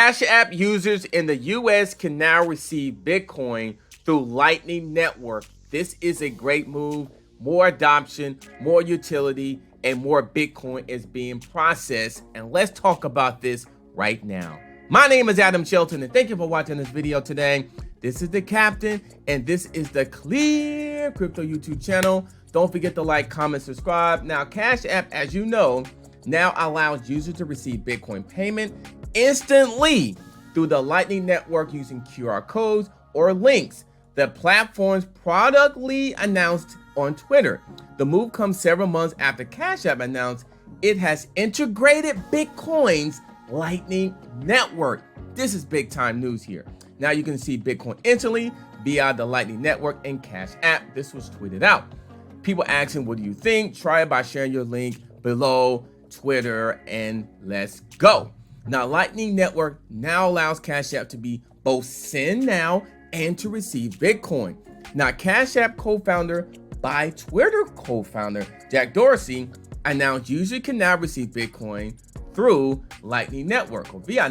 Cash App users in the US can now receive Bitcoin through Lightning Network. This is a great move. More adoption, more utility, and more Bitcoin is being processed. And let's talk about this right now. My name is Adam Shelton, and thank you for watching this video today. This is the Captain, and this is the Clear Crypto YouTube channel. Don't forget to like, comment, subscribe. Now, Cash App, as you know, now allows users to receive Bitcoin payment instantly through the Lightning Network using QR codes or links. The platform's productly announced on Twitter. The move comes several months after Cash App announced it has integrated Bitcoin's Lightning Network. This is big time news here. Now you can see Bitcoin instantly via the Lightning Network and Cash App. This was tweeted out. People asking, what do you think? Try it by sharing your link below Twitter, and let's go. Now, Lightning Network now allows Cash App to be both send now and to receive Bitcoin. Now, Cash App co-founder by Twitter co-founder Jack Dorsey announced users can now receive Bitcoin through Lightning Network or via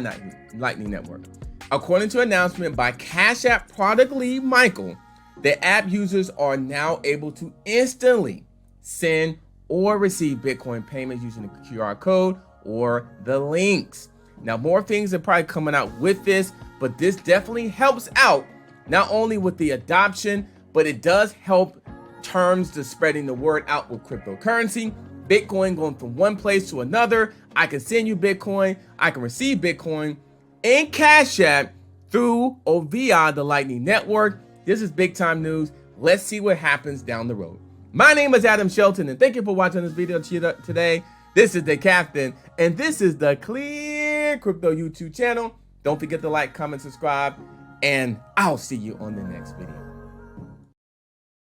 Lightning Network. According to an announcement by Cash App product lead Michael, the app users are now able to instantly send or receive Bitcoin payments using the QR code or the links. Now, more things are probably coming out with this, but this definitely helps out not only with the adoption, but it does help terms to spreading the word out with cryptocurrency. Bitcoin going from one place to another. I can send you Bitcoin. I can receive Bitcoin in Cash App through or via the Lightning Network. This is big time news. Let's see what happens down the road. My name is Adam Shelton, and thank you for watching this video today. This is the Captain, and this is the Clear Crypto YouTube channel. Don't forget to like, comment, subscribe, and I'll see you on the next video.